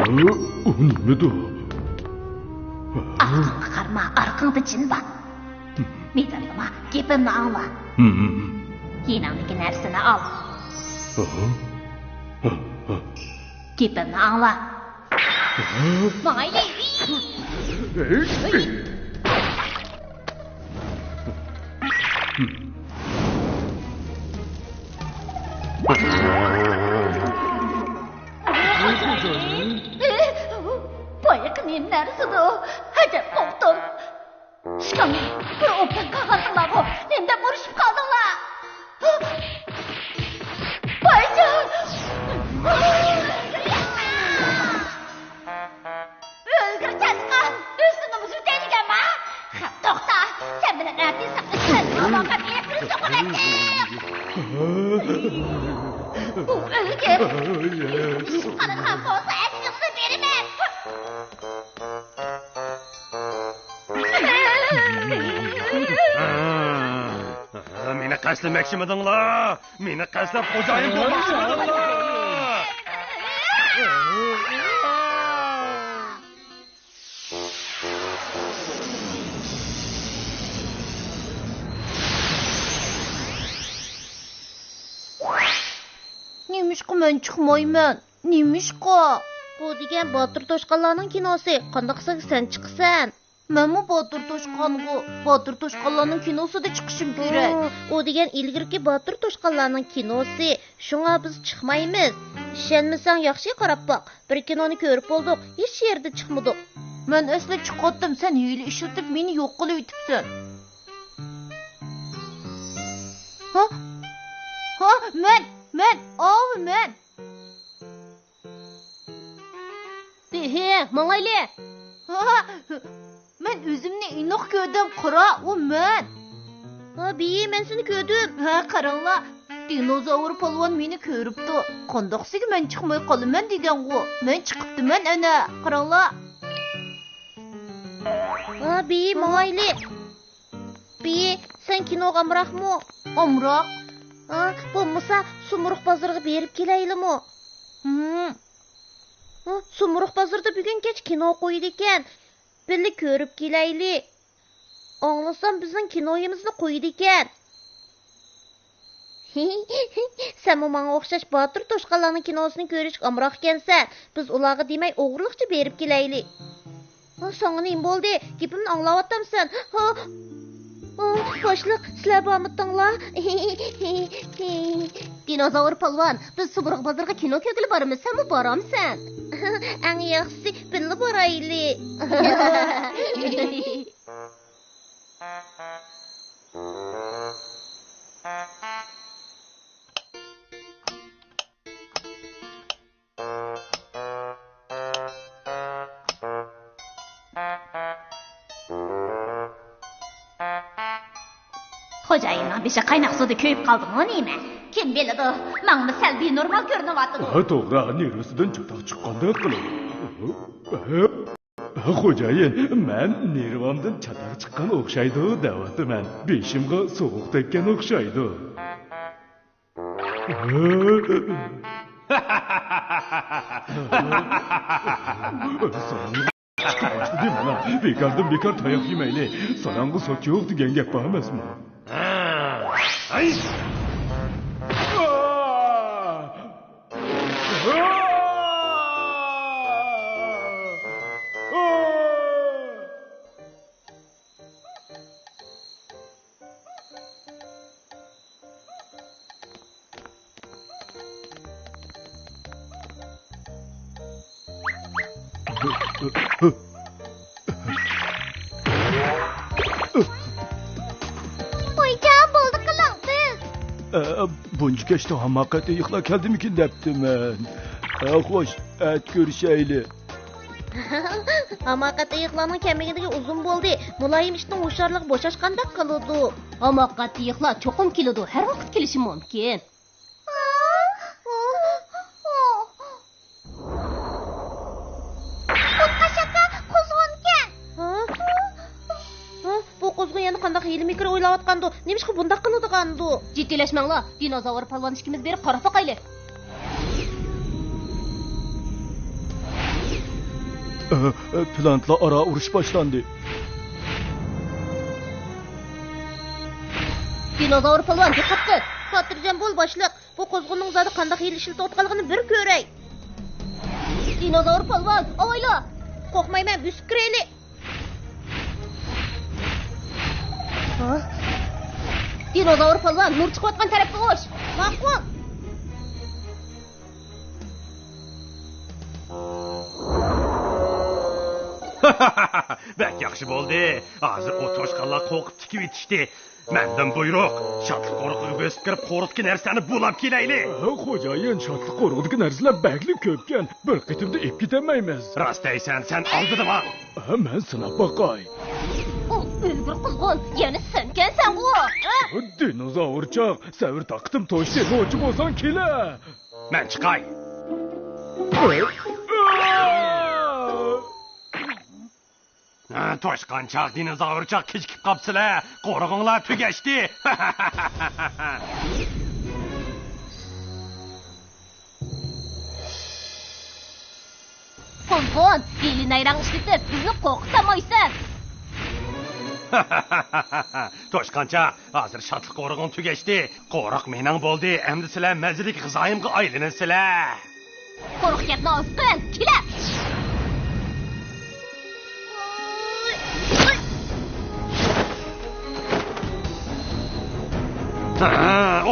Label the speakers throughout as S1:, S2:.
S1: Nimedu?
S2: Arqanqa qarma, arqangda jin bor. Medalima, gapimni angla. Yenangdagi narsani ol. Gapimni angla. Mayli. Boyaqining narsidu, hajab qo'pdim. Shikami, bir o'pdan qolganlar-ku, menda urishib qoldinglar. Boyjon! O'ldirchasqan, üstünümüz üteydiganma. To'xta, sen bilan nafis saqlashdan omoqat epini so'qalatdim. Bu o'lgim. Qanday ham bo'lsa, aytishni beraman.
S3: Meni qashlamoqchimidinglar? Meni qaslab xo'jayin bo'lmoqchimidinglar?
S2: Nimishqa men chiqmayman? Nimishqa? Bu degan Botir Toshqonlarning kinosi. Qanday qilsak sen chiqsan? Menmi Botir Toshqongu, Botir Toshqonlarning kinosida chiqishim kerak. U degan ilgirki Botir Toshqonlarning kinosi. Shunga biz chiqmaymiz. Ishonmasang yaxshi qarab boq. Bir kinoni ko'rib bo'ldik, hech yerda chiqmadik. Men asli chiqotdim, sen hiyla ishlatib meni yo'q qilib o'tibsan. Ha, men, men. He, mangayli. Men o'zimni inoq ko'rdim, qara, u men. Men seni ko'rdim. Qaranglar. Dinozavr polvon meni ko'ribdi. Qandoqsiga men chiqmay qolaman degan-ku. Men chiqibdiman ana. Qaranglar. Mangayli. Sen kinoga amroqmi? Amroq. Bo'lmasa, Sumruq bozoriga berib kelaylikmi? Sumruq bozorda bugun kech kino qo'ydi ekan. Birga ko'rib kelaylik. Anglasam bizning kinoyimizni qo'ydi ekan. Sen menga o'xshash Botir Toshqonlarning kinosini ko'rish amroq ekansan. Biz ularga demay o'g'irliqcha berib kelaylik. So'nga nima bo'ldi? Gapimni anglayaptamsan? Boshliq, sizlar bormitinglar? Dinozavr polvon, biz Sumruq bozoriga kino ko'rgili boramiz, senmi boramsan? Eng yaxshisi birga boraylik. Xo'jayinning beshi qaynoq suvda kuyib qoldimi nima? Kim biladi? Menga salbiy normal ko'rinyapti.
S1: To'g'ri, nervasidan cho'toq chiqqandek qiladi. Xo'jayin, men nervamdan chotoq chiqqan o'xshaydi deyapman. Beshimga sovuq tekkan o'xshaydi. Chiqibdi mana. Bekardan bekar tayoq yemayli. Salonga soch yo'q degan gap emasmi?
S3: Ay!
S1: Bunca geçti hamakati yıkla geldi mi ki deptimen. Hoş et görüşeyli.
S2: Hamakati yıklanın kemiğindeki uzun boldu. Mulayim işten hoşarlık boşaşkandak kalıdı. Hamakati yıkla çokum kilodu. Her vakit gelişi mümkün. Qandaq hiyli mikro o'ylayotgandi. Nimishqa bundaq qiladigandu? Jiddiyleşmanglar. Dinozavr polvon ikimiz berib qarab boqaylik.
S1: Plantla ara uruş başlandı.
S2: Dinozavr polvon, diqqat qil. Xotirjam bo'l boshliq. Bu qo'zg'onning zodi qanday yil ishlatayotganligini bir ko'ray. Dinozavr polvon, avayla. Qo'rqmayman, busib kiraylik. Dinozavr polvon, nur chiqayotgan tarafga o'sh. Ma'qul.
S3: Bak yaxshi bo'ldi. Hozir o toshqanlar qo'rqib tikib etishdi. Mendan buyruq. Shatliq qo'rqiga bosib kirib qo'rqitgan narsani bulab kelaylik.
S1: Xo'jayin, shatliq qo'rqitgan narsalar bag'li ko'pkan. Bir qitimda ep ketamaymiz.
S3: Rost aysan, sen oldidimi?
S1: Men sinab boqay.
S2: O'lgur qizg'on, yana senkansan bu.
S1: Dinozavrchaq, savr taqdim to'shdi, nochi bo'lsang kela.
S3: Men chiqay. Toshqanchaq, dinozavrchaq kechikib qopsizlar. Qo'rg'onlar tugashdi.
S2: Qizg'on, dili nayrang ishlatib, bizni qo'rqitamaysan.
S3: Toshqanchaq, hozir shatliq qo'rg'on tugashdi. Qo'riq mening bo'ldi. Endi sizlar mazidagi g'izayimga aylanasizlar.
S2: Qo'riq gapni o'zqin, kela.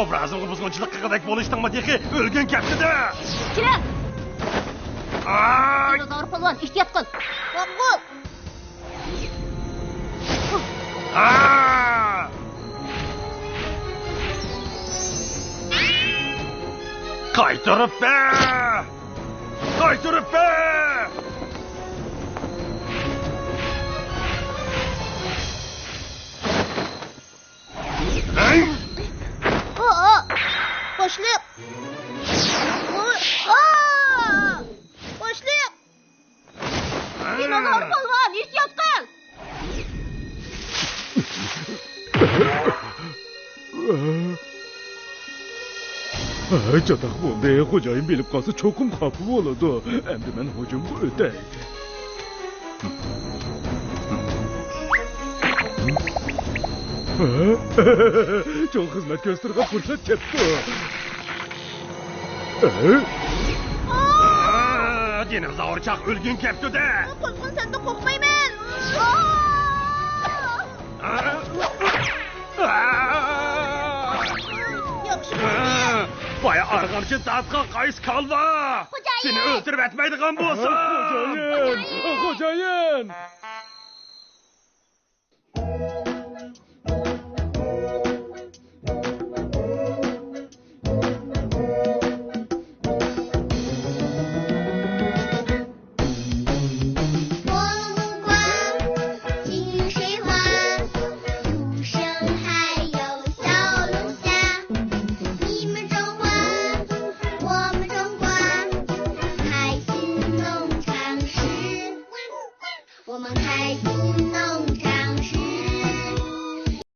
S3: Obrazimga buzg'unchilik qilgandek bo'lishdingmi, deki? O'lgan kapsida.
S2: Kela. Dinozavr polvon, ehtiyot qil. Ma'qul.
S3: Qaytirib ber! Qaytirib ber!
S2: Boshliq. Boshliq. Dinozavr polvon, ehtiyot qil.
S1: Chatoq bo'ldi, xo'jayin bilib qolsa cho'qim xafa bo'ladi. Endi men hujumga o'tay. Cho'q xizmat ko'rsatgan fursat ketdi.
S3: Dinozavrchaq o'lgan kapsida.
S2: Qo'zg'on, senda qo'rqmayman. Yaxshi bo'ldi.
S3: Boya arg'amchi tatqan qays qalba. Seni o'ldirib atmaydigan bo'lsa.
S1: Xo'jayin!